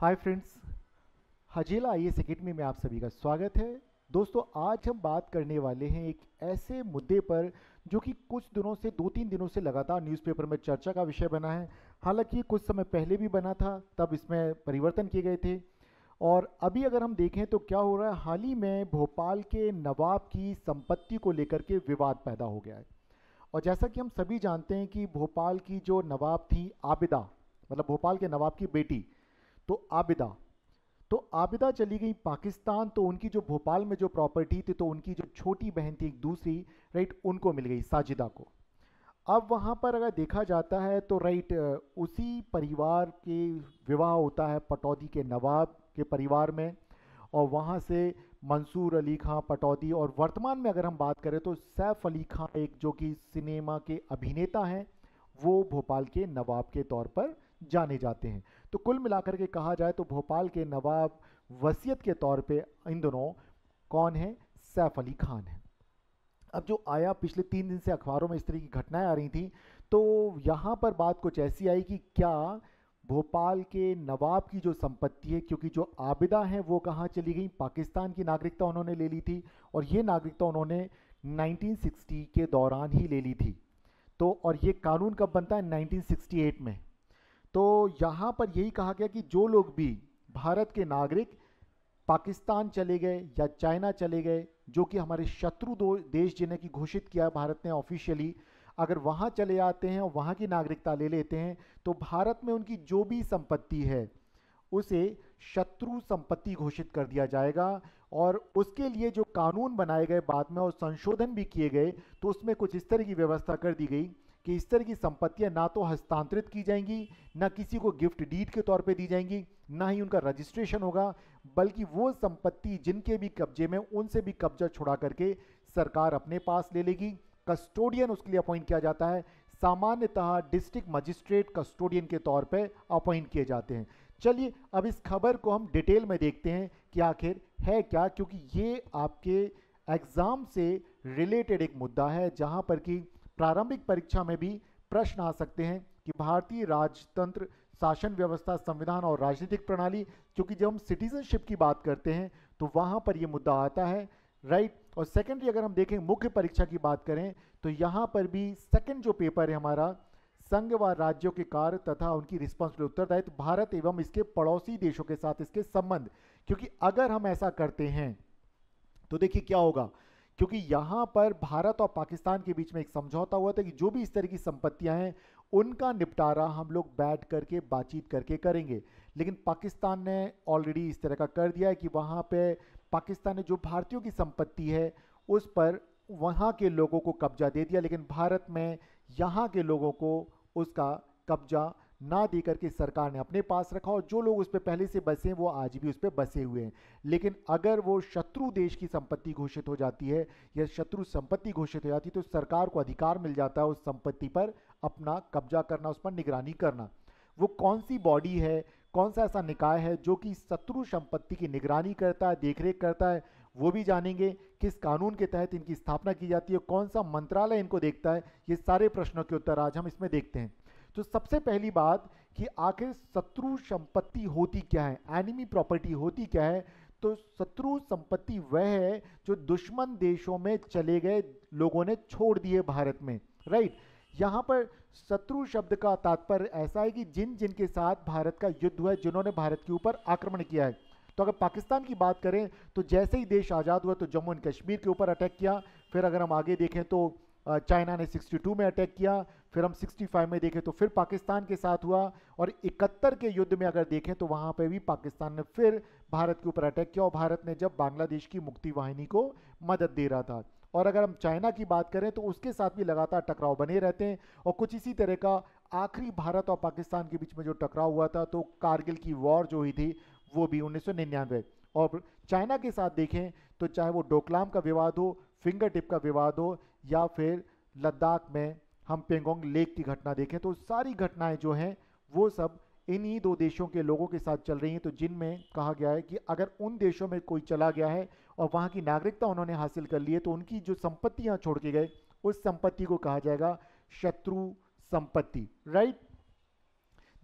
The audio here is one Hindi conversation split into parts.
Hi friends, Hajela IAS academy में आप सभी का स्वागत है। दोस्तों, आज हम बात करने वाले हैं एक ऐसे मुद्दे पर जो कि कुछ दिनों से 2-3 दिनों से लगातार न्यूज़पेपर में चर्चा का विषय बना है। हालांकि ये कुछ समय पहले भी बना था, तब इसमें परिवर्तन किए गए थे। और अभी अगर हम देखें तो क्या हो रहा है, हाल ही में भोपाल के नवाब की संपत्ति को लेकर के विवाद पैदा हो गया है। और जैसा कि हम सभी जानते हैं कि भोपाल की जो नवाब थी आबिदा, मतलब भोपाल के नवाब की बेटी, तो आबिदा चली गई पाकिस्तान। तो उनकी जो भोपाल में जो प्रॉपर्टी थी, तो उनकी जो छोटी बहन थी एक दूसरी, राइट, उनको मिल गई, साजिदा को। अब वहाँ पर अगर देखा जाता है तो राइट, उसी परिवार के विवाह होता है पटौदी के नवाब के परिवार में। और वहाँ से मंसूर अली खां पटौदी, और वर्तमान में अगर हम बात करें तो सैफ अली खां, एक जो कि सिनेमा के अभिनेता हैं, वो भोपाल के नवाब के तौर पर जाने जाते हैं। तो कुल मिलाकर के कहा जाए तो भोपाल के नवाब वसीयत के तौर पे इन दोनों कौन है? सैफ अली खान है। अब जो आया, पिछले 3 दिन से अखबारों में इस तरह की घटनाएं आ रही थी, तो यहाँ पर बात कुछ ऐसी आई कि क्या भोपाल के नवाब की जो संपत्ति है, क्योंकि जो आबिदा हैं वो कहाँ चली गई, पाकिस्तान की नागरिकता उन्होंने ले ली थी, और ये नागरिकता उन्होंने 1960 के दौरान ही ले ली थी। तो और ये कानून कब बनता है? 1968 में। तो यहाँ पर यही कहा गया कि जो लोग भी भारत के नागरिक पाकिस्तान चले गए या चाइना चले गए, जो कि हमारे शत्रु दो देश जिन्हें की घोषित किया है भारत ने ऑफिशियली, अगर वहाँ चले जाते हैं और वहाँ की नागरिकता ले लेते हैं, तो भारत में उनकी जो भी संपत्ति है उसे शत्रु संपत्ति घोषित कर दिया जाएगा। और उसके लिए जो कानून बनाए गए बाद में और संशोधन भी किए गए, तो उसमें कुछ इस तरह की व्यवस्था कर दी गई कि इस तरह की संपत्तियां ना तो हस्तांतरित की जाएंगी, ना किसी को गिफ्ट डीड के तौर पे दी जाएंगी, ना ही उनका रजिस्ट्रेशन होगा, बल्कि वो संपत्ति जिनके भी कब्जे में, उनसे भी कब्जा छुड़ा करके सरकार अपने पास ले लेगी। कस्टोडियन उसके लिए अपॉइंट किया जाता है, सामान्यतः डिस्ट्रिक्ट मजिस्ट्रेट कस्टोडियन के तौर पे अपॉइंट किए जाते हैं। चलिए अब इस खबर को हम डिटेल में देखते हैं कि आखिर है क्या, क्योंकि ये आपके एग्जाम से रिलेटेड एक मुद्दा है, जहां पर कि प्रारंभिक परीक्षा में भी प्रश्न आ सकते हैं कि भारतीय राजतंत्र, शासन व्यवस्था, संविधान और राजनीतिक प्रणाली, क्योंकि जब हम सिटीजनशिप की बात करते हैं तो वहां पर यह मुद्दा आता है, राइट। और सेकेंडरी अगर हम देखें, मुख्य परीक्षा की बात करें, तो यहां पर भी सेकंड जो पेपर है हमारा, संघ व राज्यों के कार्य तथा उनकी रिस्पॉन्सिबिलिटी, उत्तरदायित्व भारत एवं इसके पड़ोसी देशों के साथ इसके संबंध। क्योंकि अगर हम ऐसा करते हैं तो देखिए क्या होगा, क्योंकि यहां पर भारत और पाकिस्तान के बीच में एक समझौता हुआ था कि जो भी इस तरह की संपत्तियां हैं उनका निपटारा हम लोग बैठ करके बातचीत करके करेंगे। लेकिन पाकिस्तान ने ऑलरेडी इस तरह का कर दिया है कि वहां पे पाकिस्तान ने जो भारतीयों की संपत्ति है उस पर वहां के लोगों को कब्जा दे दिया, लेकिन भारत में यहाँ के लोगों को उसका कब्जा ना दे करके सरकार ने अपने पास रखा, और जो लोग उस पर पहले से बसे हैं वो आज भी उस पर बसे हुए हैं। लेकिन अगर वो शत्रु देश की संपत्ति घोषित हो जाती है या शत्रु संपत्ति घोषित हो जाती है, तो सरकार को अधिकार मिल जाता है उस संपत्ति पर अपना कब्जा करना, उस पर निगरानी करना। वो कौन सी बॉडी है, कौन सा ऐसा निकाय है जो कि शत्रु संपत्ति की निगरानी करता है, देखरेख करता है, वो भी जानेंगे। किस कानून के तहत इनकी स्थापना की जाती है, कौन सा मंत्रालय इनको देखता है, ये सारे प्रश्नों के उत्तर आज हम इसमें देखते हैं। तो सबसे पहली बात कि आखिर शत्रु संपत्ति होती क्या है, एनिमी प्रॉपर्टी होती क्या है। तो शत्रु संपत्ति वह है जो दुश्मन देशों में चले गए लोगों ने छोड़ दिए भारत में, राइट। यहां पर शत्रु शब्द का तात्पर्य ऐसा है कि जिन जिनके साथ भारत का युद्ध हुआ है, जिन्होंने भारत के ऊपर आक्रमण किया है। तो अगर पाकिस्तान की बात करें तो जैसे ही देश आज़ाद हुआ तो जम्मू एंड कश्मीर के ऊपर अटैक किया। फिर अगर हम आगे देखें तो चाइना ने 62 में अटैक किया। फिर हम 65 में देखें तो फिर पाकिस्तान के साथ हुआ। और 71 के युद्ध में अगर देखें तो वहाँ पे भी पाकिस्तान ने फिर भारत के ऊपर अटैक किया, और भारत ने जब बांग्लादेश की मुक्ति वाहिनी को मदद दे रहा था। और अगर हम चाइना की बात करें तो उसके साथ भी लगातार टकराव बने रहते हैं। और कुछ इसी तरह का आखिरी भारत और पाकिस्तान के बीच में जो टकराव हुआ था, तो कारगिल की वॉर जो हुई थी वो भी 1999। और चाइना के साथ देखें तो चाहे वो डोकलाम का विवाद हो, फिंगर टिप का विवाद हो, या फिर लद्दाख में हम पेंगोंग लेक की घटना देखें, तो सारी घटनाएं जो हैं वो सब इन्हीं दो देशों के लोगों के साथ चल रही हैं। तो जिनमें कहा गया है कि अगर उन देशों में कोई चला गया है और वहाँ की नागरिकता उन्होंने हासिल कर ली है, तो उनकी जो संपत्तियाँ छोड़ के गए, उस संपत्ति को कहा जाएगा शत्रु संपत्ति, राइट।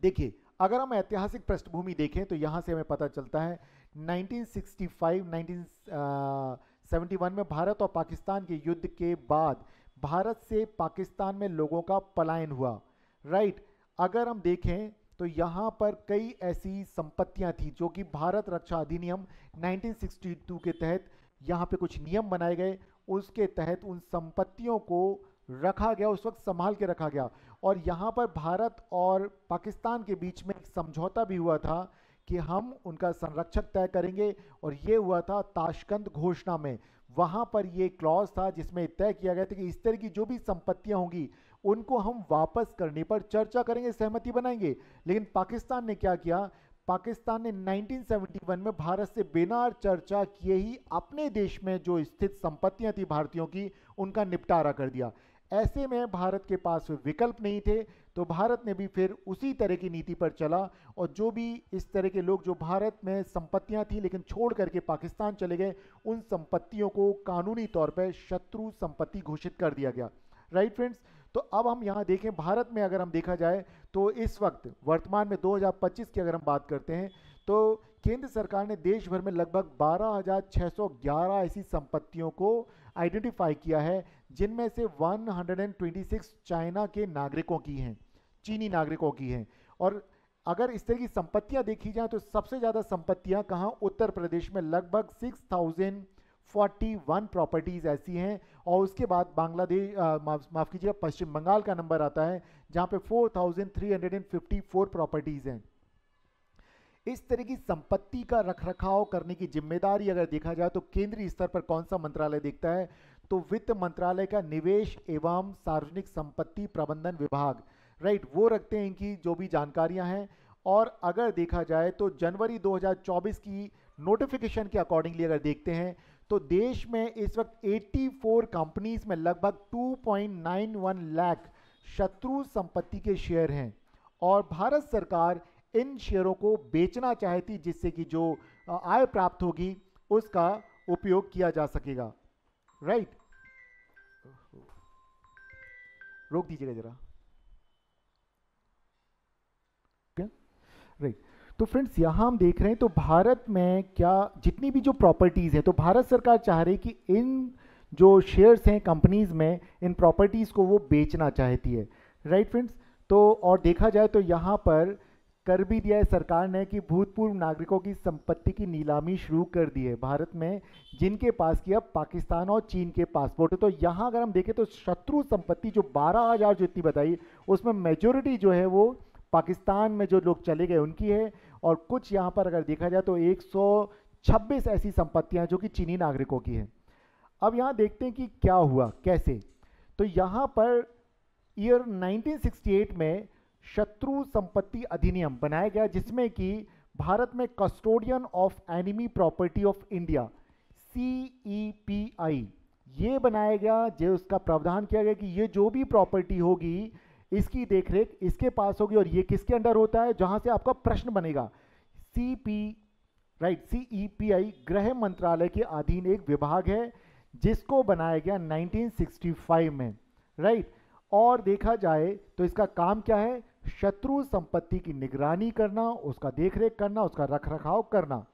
देखिए अगर हम ऐतिहासिक पृष्ठभूमि देखें तो यहाँ से हमें पता चलता है 1965 1971 में भारत और पाकिस्तान के युद्ध के बाद भारत से पाकिस्तान में लोगों का पलायन हुआ, राइट। अगर हम देखें तो यहाँ पर कई ऐसी संपत्तियाँ थी जो कि भारत रक्षा अधिनियम 1962 के तहत यहाँ पे कुछ नियम बनाए गए, उसके तहत उन संपत्तियों को रखा गया, उस वक्त संभाल के रखा गया। और यहाँ पर भारत और पाकिस्तान के बीच में एक समझौता भी हुआ था कि हम उनका संरक्षक तय करेंगे, और ये हुआ था ताशकंद घोषणा में। वहाँ पर ये क्लॉज था जिसमें तय किया गया था कि इस तरह की जो भी संपत्तियाँ होंगी उनको हम वापस करने पर चर्चा करेंगे, सहमति बनाएंगे। लेकिन पाकिस्तान ने क्या किया, पाकिस्तान ने 1971 में भारत से बिना चर्चा किए ही अपने देश में जो स्थित संपत्तियां थी भारतीयों की, उनका निपटारा कर दिया। ऐसे में भारत के पास विकल्प नहीं थे, तो भारत ने भी फिर उसी तरह की नीति पर चला, और जो भी इस तरह के लोग जो भारत में संपत्तियां थी लेकिन छोड़ करके पाकिस्तान चले गए, उन संपत्तियों को कानूनी तौर पर शत्रु संपत्ति घोषित कर दिया गया, राइट फ्रेंड्स। तो अब हम यहाँ देखें भारत में अगर हम देखा जाए तो इस वक्त वर्तमान में 2025 की अगर हम बात करते हैं तो केंद्र सरकार ने देश भर में लगभग 12,611 ऐसी संपत्तियों को आइडेंटिफाई किया है, जिनमें से 126 चाइना के नागरिकों की हैं, चीनी नागरिकों की हैं। और अगर इस तरह की संपत्तियां देखी जाए तो सबसे ज़्यादा संपत्तियां कहाँ, उत्तर प्रदेश में लगभग 6041 प्रॉपर्टीज़ ऐसी हैं, और उसके बाद बांग्लादेश माफ़ कीजिएगा पश्चिम बंगाल का नंबर आता है जहाँ पे 4354 प्रॉपर्टीज़ हैं। इस तरह की संपत्ति का रखरखाव करने की जिम्मेदारी अगर देखा जाए तो केंद्रीय स्तर पर कौन सा मंत्रालय देखता है, तो वित्त मंत्रालय का निवेश एवं सार्वजनिक संपत्ति प्रबंधन विभाग, राइट, वो रखते हैं इनकी जो भी जानकारियां हैं। और अगर देखा जाए तो जनवरी 2024 की नोटिफिकेशन के अकॉर्डिंगली अगर देखते हैं तो देश में इस वक्त 84 कंपनीज में लगभग 2.91 लाख शत्रु संपत्ति के शेयर हैं, और भारत सरकार इन शेयरों को बेचना चाहती, जिससे कि जो आय प्राप्त होगी उसका उपयोग किया जा सकेगा, राइट। रोक दीजिएगा जरा, राइट। तो फ्रेंड्स यहाँ हम देख रहे हैं तो भारत में क्या जितनी भी जो प्रॉपर्टीज़ है, तो भारत सरकार चाह रही कि इन जो शेयर्स हैं कंपनीज में, इन प्रॉपर्टीज़ को वो बेचना चाहती है, राइट फ्रेंड्स। तो और देखा जाए तो यहाँ पर कर भी दिया है सरकार ने कि भूतपूर्व नागरिकों की संपत्ति की नीलामी शुरू कर दी है भारत में, जिनके पास की अब पाकिस्तान और चीन के पासपोर्ट है। तो यहाँ अगर हम देखें तो शत्रु संपत्ति जो 12,000 जो इतनी बताई, उसमें मेजोरिटी जो है वो पाकिस्तान में जो लोग चले गए उनकी है, और कुछ यहाँ पर अगर देखा जाए तो 126 ऐसी संपत्तियाँ जो कि चीनी नागरिकों की हैं। अब यहाँ देखते हैं कि क्या हुआ कैसे। तो यहाँ पर ईयर 1968 में शत्रु संपत्ति अधिनियम बनाया गया, जिसमें कि भारत में custodian of enemy property of India CEPI ये बनाया गया, जो उसका प्रावधान किया गया कि ये जो भी प्रॉपर्टी होगी इसकी देखरेख इसके पास होगी, और ये किसके अंडर होता है, जहां से आपका प्रश्न बनेगा, CEPI गृह मंत्रालय के अधीन एक विभाग है जिसको बनाया गया 1965 में, राइट। और देखा जाए तो इसका काम क्या है, शत्रु संपत्ति की निगरानी करना, उसका देखरेख करना, उसका रखरखाव करना।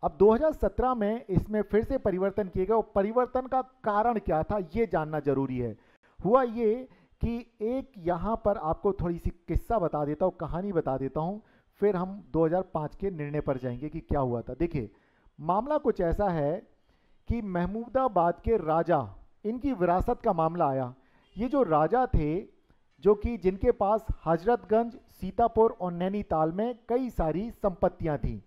अब 2017 में इसमें फिर से परिवर्तन किए गए, और परिवर्तन का कारण क्या था ये जानना जरूरी है। हुआ ये कि एक यहाँ पर आपको थोड़ी सी किस्सा बता देता हूँ, कहानी बता देता हूँ, फिर हम 2005 के निर्णय पर जाएंगे कि क्या हुआ था। देखिए मामला कुछ ऐसा है कि महमूदाबाद के राजा, इनकी विरासत का मामला आया। ये जो राजा थे जो कि जिनके पास हजरतगंज, सीतापुर और नैनीताल में कई सारी संपत्तियां थीं,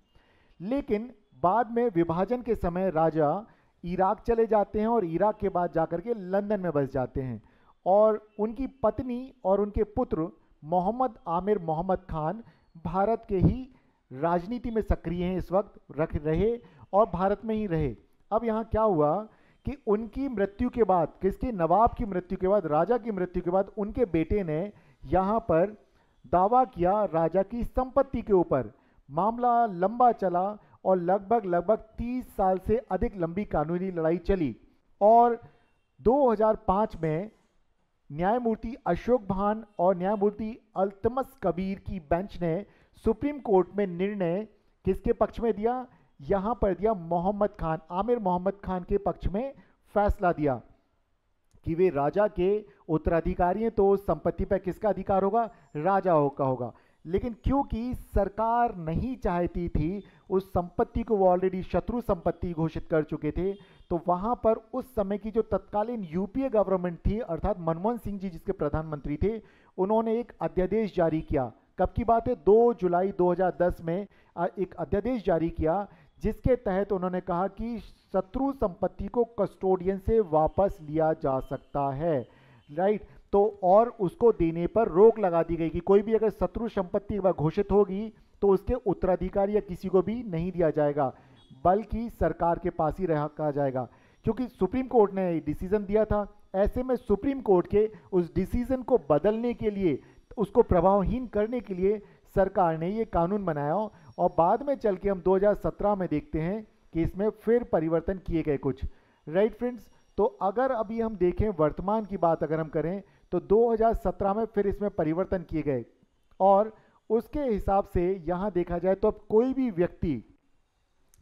लेकिन बाद में विभाजन के समय राजा इराक चले जाते हैं, और इराक के बाद जाकर के लंदन में बस जाते हैं, और उनकी पत्नी और उनके पुत्र मोहम्मद आमिर मोहम्मद खान भारत के ही राजनीति में सक्रिय हैं, इस वक्त रहे और भारत में ही रहे। अब यहाँ क्या हुआ कि उनकी मृत्यु के बाद, किसके, नवाब की मृत्यु के बाद, राजा की मृत्यु के बाद उनके बेटे ने यहाँ पर दावा किया राजा की संपत्ति के ऊपर। मामला लंबा चला और लगभग 30 साल से अधिक लंबी कानूनी लड़ाई चली, और 2005 में न्यायमूर्ति अशोक भान और न्यायमूर्ति अल्तमस कबीर की बेंच ने सुप्रीम कोर्ट में निर्णय किसके पक्ष में दिया? यहां पर दिया मोहम्मद खान, आमिर मोहम्मद खान के पक्ष में फैसला दिया कि वे राजा के उत्तराधिकारी हैं, तो संपत्ति पर किसका अधिकार होगा? राजा का होगा। लेकिन क्योंकि सरकार नहीं चाहती थी, उस संपत्ति को वो ऑलरेडी शत्रु संपत्ति घोषित कर चुके थे, तो वहां पर उस समय की जो तत्कालीन यूपीए गवर्नमेंट थी, अर्थात मनमोहन सिंह जी जिसके प्रधानमंत्री थे, उन्होंने एक अध्यादेश जारी किया। कब की बात है? 2 जुलाई 2010 में एक अध्यादेश जारी किया, जिसके तहत उन्होंने कहा कि शत्रु संपत्ति को कस्टोडियन से वापस लिया जा सकता है, राइट। तो और उसको देने पर रोक लगा दी गई कि कोई भी अगर शत्रु संपत्ति घोषित होगी तो उसके उत्तराधिकारी या किसी को भी नहीं दिया जाएगा, बल्कि सरकार के पास ही रखा जाएगा, क्योंकि सुप्रीम कोर्ट ने डिसीजन दिया था। ऐसे में सुप्रीम कोर्ट के उस डिसीजन को बदलने के लिए, उसको प्रभावहीन करने के लिए सरकार ने ये कानून बनाया, और बाद में चल के हम 2017 में देखते हैं कि इसमें फिर परिवर्तन किए गए कुछ, राइट फ्रेंड्स। तो अगर अभी हम देखें वर्तमान की बात अगर हम करें तो 2017 में फिर इसमें परिवर्तन किए गए, और उसके हिसाब से यहां देखा जाए तो अब कोई भी व्यक्ति,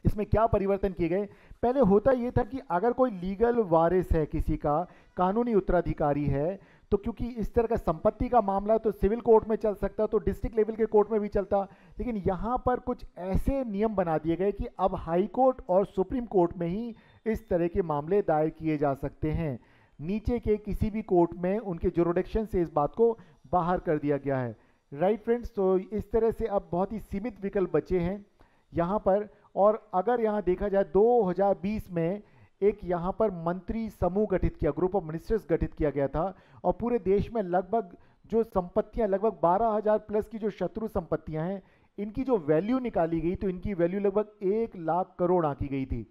इसमें क्या परिवर्तन किए गए? पहले होता यह था कि अगर कोई लीगल वारिस है, किसी का कानूनी उत्तराधिकारी है, तो क्योंकि इस तरह का संपत्ति का मामला तो सिविल कोर्ट में चल सकता, तो डिस्ट्रिक्ट लेवल के कोर्ट में भी चलता, लेकिन यहाँ पर कुछ ऐसे नियम बना दिए गए कि अब हाई कोर्ट और सुप्रीम कोर्ट में ही इस तरह के मामले दायर किए जा सकते हैं। नीचे के किसी भी कोर्ट में उनके जुरिडिक्शन से इस बात को बाहर कर दिया गया है, राइट फ्रेंड्स। तो इस तरह से अब बहुत ही सीमित विकल्प बचे हैं यहाँ पर। और अगर यहाँ देखा जाए 2020 में एक यहाँ पर मंत्री समूह गठित किया, ग्रुप ऑफ मिनिस्टर्स गठित किया गया था, और पूरे देश में लगभग जो संपत्तियां, लगभग 12,000 प्लस की जो शत्रु संपत्तियां हैं, इनकी जो वैल्यू निकाली गई तो इनकी वैल्यू लगभग 1 लाख करोड़ आंकी गई थी,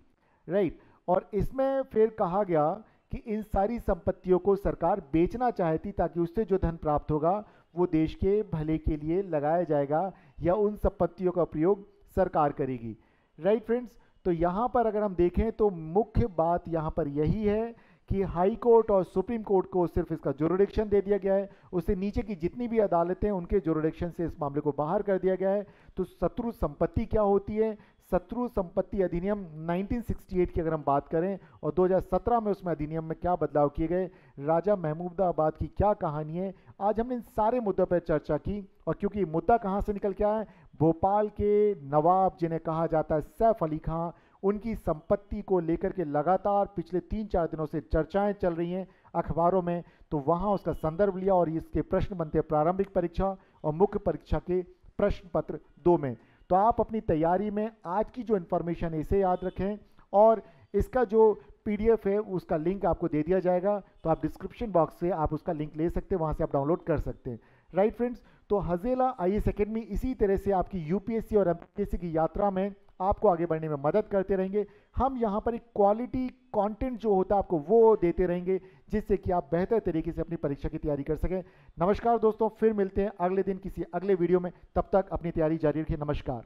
राइट। और इसमें फिर कहा गया कि इन सारी संपत्तियों को सरकार बेचना चाहती, ताकि उससे जो धन प्राप्त होगा वो देश के भले के लिए लगाया जाएगा, या उन संपत्तियों का प्रयोग सरकार करेगी, राइट फ्रेंड्स। तो यहाँ पर अगर हम देखें तो मुख्य बात यहाँ पर यही है कि हाई कोर्ट और सुप्रीम कोर्ट को सिर्फ इसका जुरिडिक्शन दे दिया गया है, उससे नीचे की जितनी भी अदालतें उनके जुरिडिक्शन से इस मामले को बाहर कर दिया गया है। तो शत्रु संपत्ति क्या होती है? शत्रु संपत्ति अधिनियम 1968 की अगर हम बात करें, और 2017 में उसमें अधिनियम में क्या बदलाव किए गए, राजा महमूदाबाद की क्या कहानी है, आज हमने इन सारे मुद्दों पर चर्चा की। और क्योंकि मुद्दा कहाँ से निकल के आया है, भोपाल के नवाब जिन्हें कहा जाता है सैफ अली खां, उनकी संपत्ति को लेकर के लगातार पिछले 3-4 दिनों से चर्चाएं चल रही हैं अखबारों में, तो वहां उसका संदर्भ लिया, और इसके प्रश्न बनते हैं प्रारंभिक परीक्षा और मुख्य परीक्षा के प्रश्न पत्र 2 में। तो आप अपनी तैयारी में आज की जो इन्फॉर्मेशन है इसे याद रखें, और इसका जो पीडीएफ है उसका लिंक आपको दे दिया जाएगा, तो आप डिस्क्रिप्शन बॉक्स से आप उसका लिंक ले सकते हैं, वहां से आप डाउनलोड कर सकते हैं, राइट फ्रेंड्स। तो हजेला आईएएस एकेडमी इसी तरह से आपकी यूपीएससी और एमपीएससी की यात्रा में आपको आगे बढ़ने में मदद करते रहेंगे। हम यहाँ पर एक क्वालिटी कंटेंट जो होता है आपको वो देते रहेंगे, जिससे कि आप बेहतर तरीके से अपनी परीक्षा की तैयारी कर सकें। नमस्कार दोस्तों, फिर मिलते हैं अगले दिन किसी अगले वीडियो में, तब तक अपनी तैयारी जारी रखिए। नमस्कार।